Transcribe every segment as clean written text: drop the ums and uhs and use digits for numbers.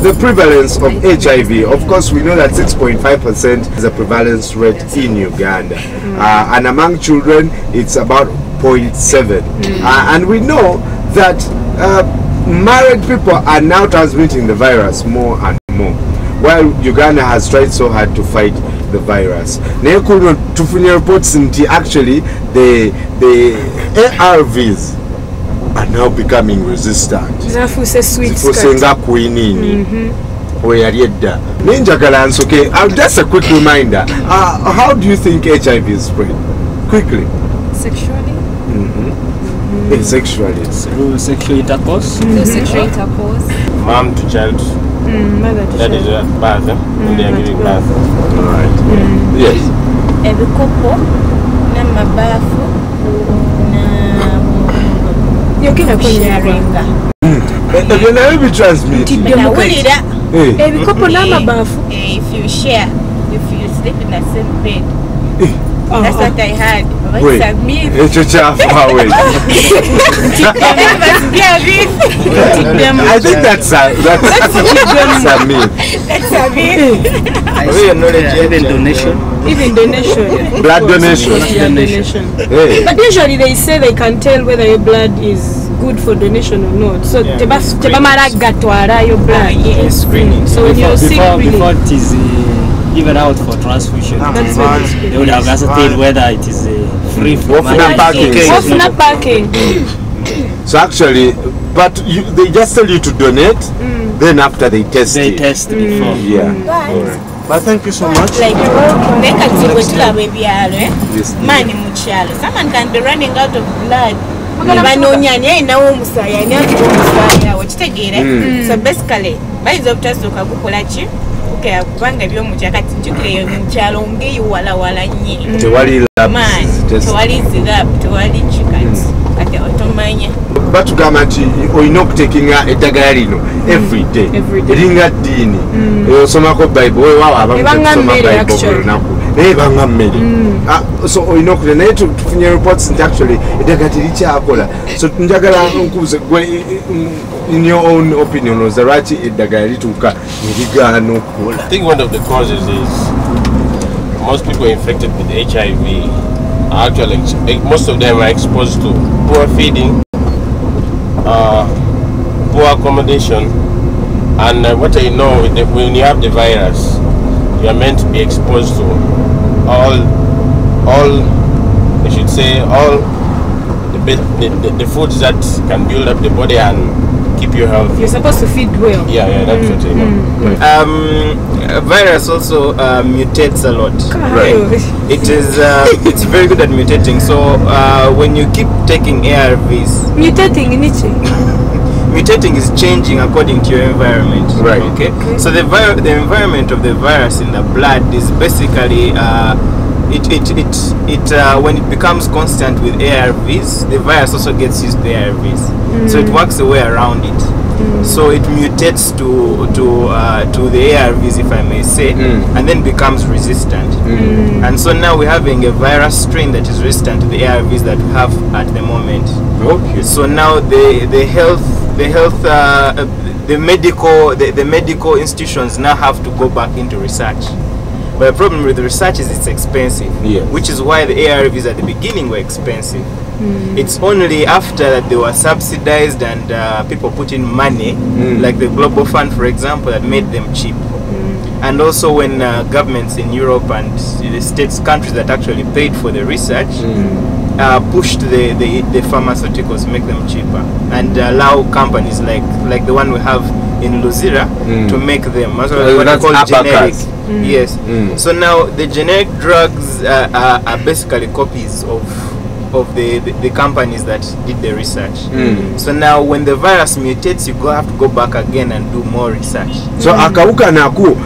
The prevalence of HIV. Of course, we know that 6.5% is the prevalence rate in Uganda, and among children, it's about 0.7. And we know that married people are now transmitting the virus more and more, while Uganda has tried so hard to fight the virus. Reports actually the ARVs are now becoming resistant. Just a quick reminder, how do you think HIV is spread? Quickly. Sexually. Sexually. Through sexual intercourse. Through sexual intercourse. Mom to child. Mother to that child. Is birth, when they are giving birth. Alright. Yes. Every couple, Namabafu, sharing. You never be transmitted. Every couple, Namabafu. If you share, if you sleep in the same bed. That's what I had. Wait, it's a chaff. I think that's a myth. That's a myth. Even donation. Even donation. Blood donation. Hey. But usually they say they can tell whether your blood is good for donation or not. So your blood. Yes, screening. So when you're sick, before it is even out for transfusion, they would have ascertained whether it is free from packing. So actually, but they just tell you to donate, then after they test it. They test before. Yeah. But thank you so much. Like, someone can be running out of blood. So basically, by the kubanga byomukyakati njukire mukyalo ngeyi wala nnyo tewali kati otomanya batugamba nti olina okutekinga eddagala lino every day eringa ddiini osomako bible weewaawo abamusoma bible buli lunaku naye banga mmere so olina okutya naye tufunye reports nti actually eddagala terikyakola so njagala nkubuze gwe in your own opinion oza lwaki eddagala lituuka nerigaana okukola? I think one of the causes is most people infected with HIV are actually, most of them are exposed to poor feeding, poor accommodation, and what I know, when you have the virus, you are meant to be exposed to all I should say, all the foods that can build up the body and keep you healthy. You're supposed to feed well. Yeah, that's what I know. Virus also mutates a lot. Right. It is it's very good at mutating. So when you keep taking ARVs, mutating in it. Mutating is changing according to your environment. Right. Okay. So the environment of the virus in the blood is basically when it becomes constant with ARVs, the virus also gets used to ARVs. So it works a way around it. So it mutates to the ARVs, if I may say, and then becomes resistant. And so now we're having a virus strain that is resistant to the ARVs that we have at the moment. Okay. So now the medical institutions now have to go back into research. But the problem with the research is it's expensive, which is why the ARVs at the beginning were expensive. It's only after that they were subsidized and people put in money, like the Global Fund, for example, that made them cheap. And also when governments in Europe and the states, countries that actually paid for the research, pushed the pharmaceuticals, make them cheaper, and allow companies like the one we have in Luzira to make them. What they call generic. Yes. So now the generic drugs are basically copies of the companies that did the research. So now when the virus mutates, you have to go back again and do more research. So akawuka nako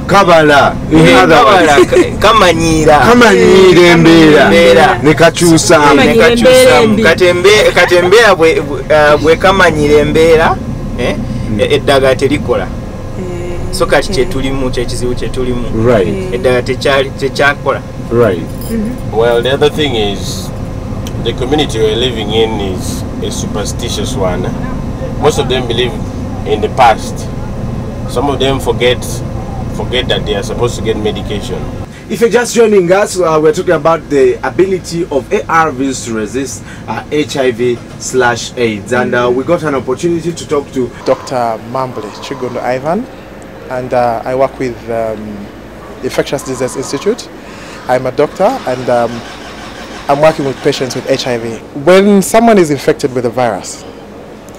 kabala kamanyira embeera nekakyusamu katembera bwe kamanyira embeera eddagala terikola. So kati kyetulimu kyekizibu kyetulimu eddagala tekyakola. Right. Well, the other thing is the community we're living in is a superstitious one. most of them believe in the past. Some of them forget that they are supposed to get medication. If you're just joining us, we're talking about the ability of ARVs to resist HIV/AIDS, and we got an opportunity to talk to Dr. Mamble Chigondo Ivan, and I work with the Infectious Disease Institute. I'm a doctor, and I'm working with patients with HIV. When someone is infected with a virus,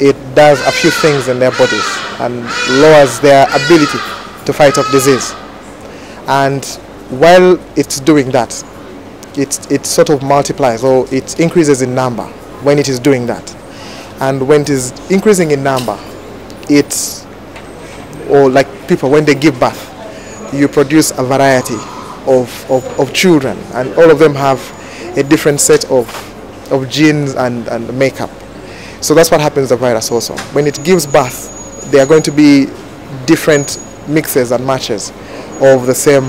it does a few things in their bodies and lowers their ability to fight off disease. And while it's doing that, it sort of multiplies, or it increases in number when it is doing that. And when it is increasing in number, or like people, when they give birth, you produce a variety of children, and all of them have a different set of genes and makeup. So that's what happens to the virus also. When it gives birth, there are going to be different mixes and matches of the same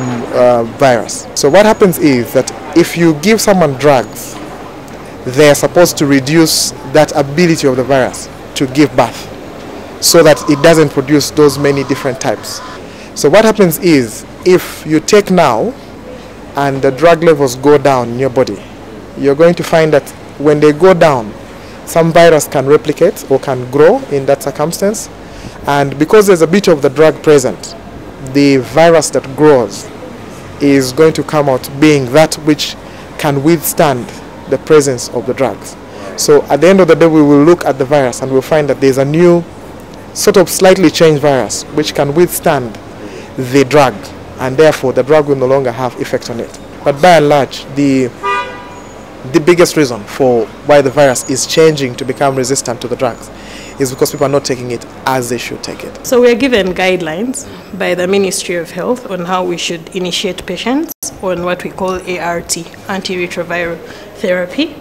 virus. So what happens is that if you give someone drugs, they're supposed to reduce that ability of the virus to give birth, so that it doesn't produce those many different types. So what happens is, if you take now and the drug levels go down in your body, you're going to find that when they go down, some virus can replicate or can grow in that circumstance. And because there's a bit of the drug present, the virus that grows is going to come out being that which can withstand the presence of the drugs. So at the end of the day, we will look at the virus and we'll find that there's a new sort of slightly changed virus which can withstand the drug, and therefore the drug will no longer have effect on it. But by and large, the biggest reason for why the virus is changing to become resistant to the drugs is because people are not taking it as they should take it. So we are given guidelines by the Ministry of Health on how we should initiate patients on what we call ART, antiretroviral therapy.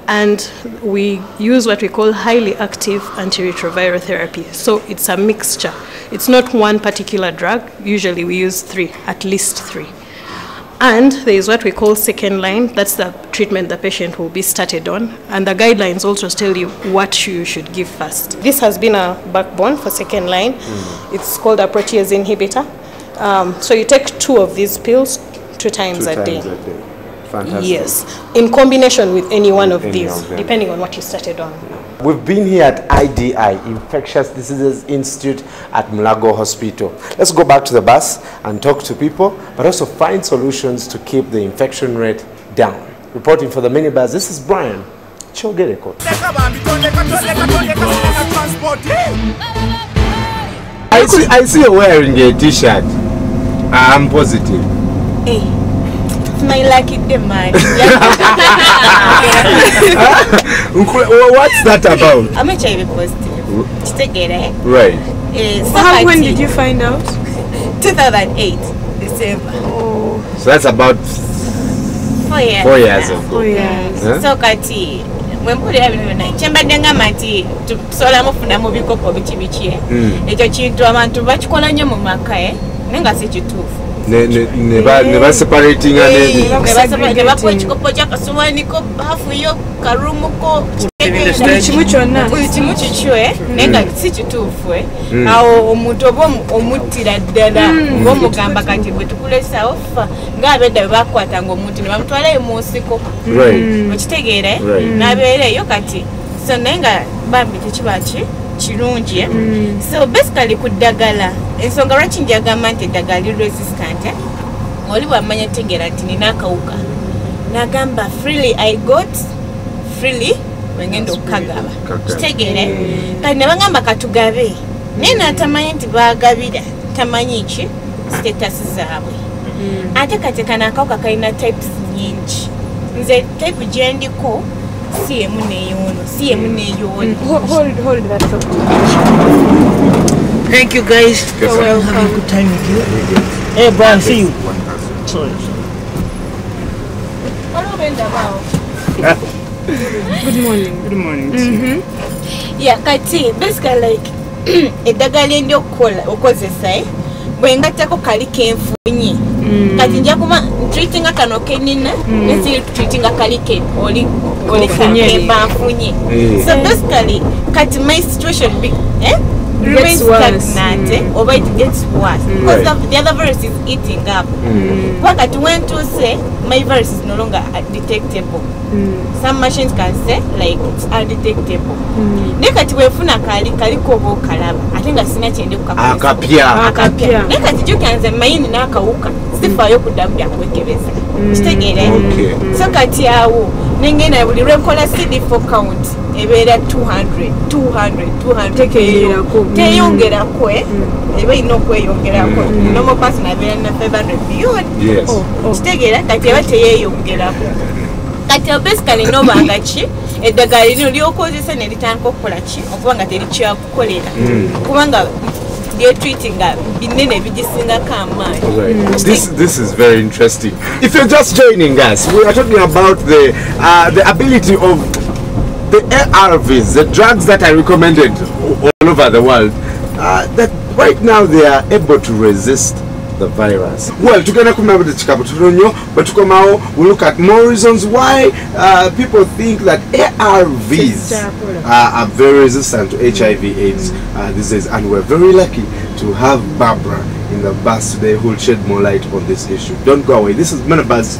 And we use what we call highly active antiretroviral therapy. So it's a mixture. It's not one particular drug. Usually we use at least three. And there is what we call second line. That's the treatment the patient will be started on. And the guidelines also tell you what you should give first. This has been a backbone for second line. It's called a protease inhibitor. So you take 2 of these pills 2 times a day. Fantastic. Yes, in combination with any one of these, depending on what you started on. We've been here at IDI, Infectious Diseases Institute at Mulago Hospital. Let's go back to the bus and talk to people, but also find solutions to keep the infection rate down. Reporting for the Minibuzz, this is Brian Chogereko. I see you wearing a t-shirt. I'm positive. Hey. My lucky demand. What's that about? I'm HIV positive. Right. When did you find out? 2008, December. Oh. So that's about 4 years. 4 years ago. 4 years. Huh? So kati when put chembadenga mati sola mufuna mu bikopo bichi ekyo kintu abantu bakikola nnyo mu maka nenga si kituufu. Never separating chikopo kyakasuwani ko bafu yo karumu ko kimu kichwe nenga si kituufu awo omuntu oba omutira ddala ng'omugamba kati bwe tukulesa ofa ng'abedda bakwata ng'omuntu ne bamutwala mu nsiko okitegeera n'abeereyo kati so nenga bambi tekiba kirungi. So basically ku ddagala ensonga lwaki njagamba nti eddagala li resistant oli bwamanya tegeera nti nina akawuka nagamba freely I got freely wengenda okukagaba kitegeere kati ne bagamba katugabe naye natamanya nti baagabira tamanyi ki status zaabwe ate kati kana akawuka kalina types nyingi nze type gyendiko si emu neyono. Hold that up. Thank you guys. You're welcome. Have a good time with you. Hey Brian, see you. Sorry. Good morning. Good morning. Yeah, kati basically like eddagala ndi okukola okozesa bwengatako kali kenfunyi kati nja kuma treating akano kenina nesi treating akali oli kanfunye. So basically kati my situation remains stagnant or it gets worse because the other virus is eating up. Wakati when to say my virus is no longer detectable. Some machines can say like it's undetectable. Nekati wefuna kali kobo kalaba. Atenga sina chende akapia. Nekati jo kanze mayini nakawuka. Sifa yo kudambya kwekebeza. Kitegere. So kati awo nengena buli rekola CD4 count ebera 200 teyongera kwe ebe inokweyongera ko normal person abera na 500 beyond. Kitegera kati abate yeyongera ko. Kati basically no bangachi eddagala lino lyokozesa ne litandika okukola ki okubanga terikya kukolera kubanga they're treating binene bigisinga kama. This is very interesting. If you're just joining us, we are talking about the ability of the ARVS, the drugs that are recommended all over the world, that right now they are able to resist the virus. Well, tugenda kumaba the chikapo turonyo, but tukomao we look at more reasons why people think that ARVs are very resistant to HIV/AIDS these days, and we're very lucky to have Barbara in the bus today who will shed more light on this issue. Don't go away. This is Minibuzz.